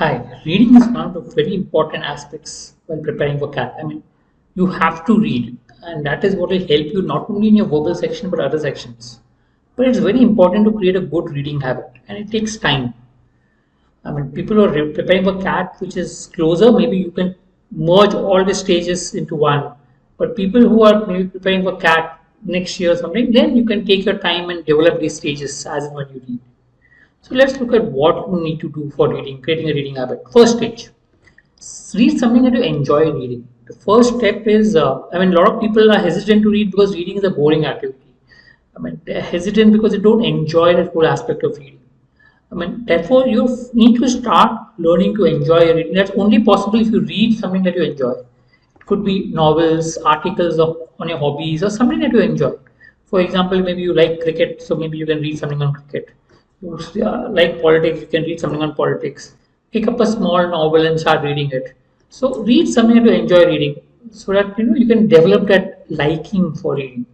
Hi, reading is one of the very important aspects while preparing for CAT. You have to read, and that is what will help you not only in your verbal section but other sections. But it's very important to create a good reading habit, and it takes time. People who are preparing for CAT, which is closer, maybe you can merge all the stages into one. But people who are maybe preparing for CAT next year or something, then you can take your time and develop these stages as and when you read. So let's look at what you need to do for reading, creating a reading habit. First stage, read something that you enjoy reading. The first step is, a lot of people are hesitant to read because reading is a boring activity. They're hesitant because they don't enjoy that whole aspect of reading. Therefore, you need to start learning to enjoy reading. That's only possible if you read something that you enjoy. It could be novels, articles on your hobbies, or something that you enjoy. For example, maybe you like cricket, so maybe you can read something on cricket. You like politics, you can read something on politics. Pick up a small novel and start reading it. So read something that you enjoy reading, so that you can develop that liking for reading.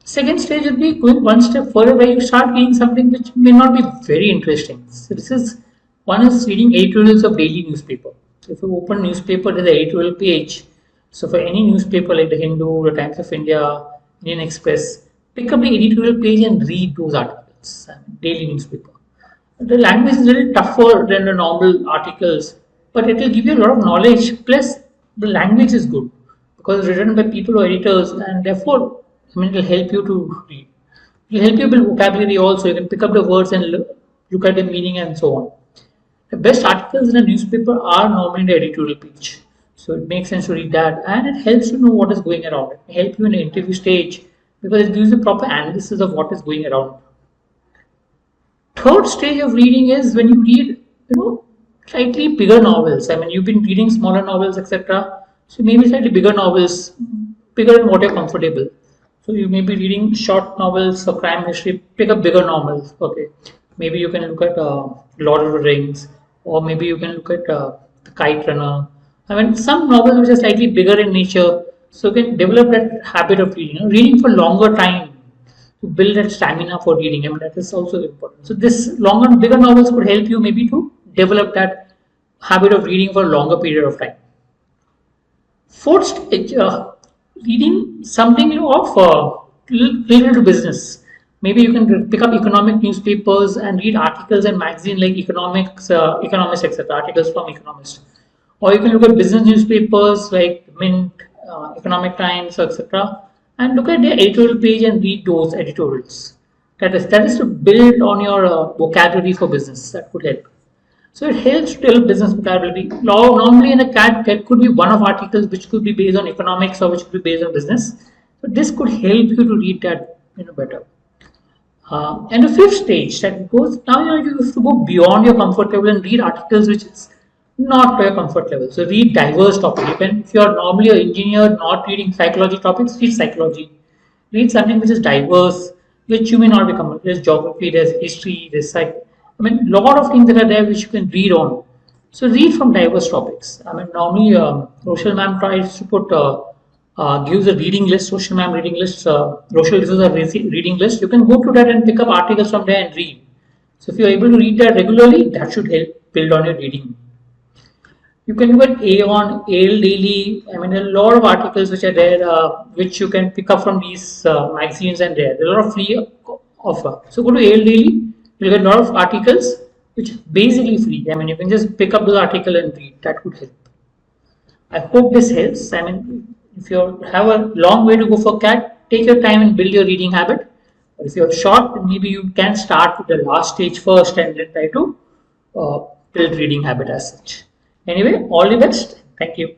Second stage would be going one step further where you start reading something which may not be very interesting. So this is one is reading editorials of daily newspaper. If you open newspaper, there's an editorial page. So for any newspaper like the Hindu, the Times of India, Indian Express, pick up the editorial page and read those articles. Daily newspaper. The language is a little tougher than the normal articles, but it will give you a lot of knowledge. Plus, the language is good because it's written by people or editors, and therefore it will help you to read. It will help you build vocabulary also. You can pick up the words and look at the meaning and so on. The best articles in a newspaper are normally in the editorial page. So it makes sense to read that, and it helps you know what is going around. It will help you in the interview stage because it gives you proper analysis of what is going around. Third stage of reading is when you read, slightly bigger novels. You've been reading smaller novels, etc. So maybe slightly bigger novels, bigger than what you're comfortable. So you may be reading short novels or crime history, pick up bigger novels. Okay, maybe you can look at Lord of the Rings, or maybe you can look at The Kite Runner. Some novels which are slightly bigger in nature, so you can develop that habit of reading. Reading for longer time to build that stamina for reading. That is also important. So this longer, bigger novels could help you maybe to develop that habit of reading for a longer period of time. Fourth stage, reading something of related to business. Maybe you can pick up economic newspapers and read articles and magazines like economics, etc. Articles from economists. Or you can look at business newspapers like Mint, Economic Times, etc. and look at the editorial page and read those editorials. That is to build on your vocabulary for business. That could help. So it helps to develop business vocabulary. Normally in a CAT, that could be one of articles which could be based on economics or which could be based on business. So this could help you to read that better. And the fifth stage that goes now, you have to go beyond your comfort level and read articles which is not to your comfort level. So read diverse topics. If you are normally an engineer not reading psychology topics, read psychology. Read something which is diverse, which you may not be comfortable. There's geography, there's history, there's psych. Lot of things that are there which you can read on. So read from diverse topics. Normally Rochelle ma'am tries to put gives a reading list, Rochelle ma'am reading list, Rochelle Dsouza reading list. You can go to that and pick up articles from there and read. So if you're able to read that regularly, that should help build on your reading. You can look at AON, AL Daily. There are a lot of articles which are there, which you can pick up from these magazines and there. There are a lot of free offer. So go to AL Daily. You'll get a lot of articles which is basically free. You can just pick up those articles and read. That would help. I hope this helps. If you have a long way to go for CAT, take your time and build your reading habit. But if you're short, maybe you can start with the last stage first and then try to build reading habit as such. Anyway, all the best. Thank you.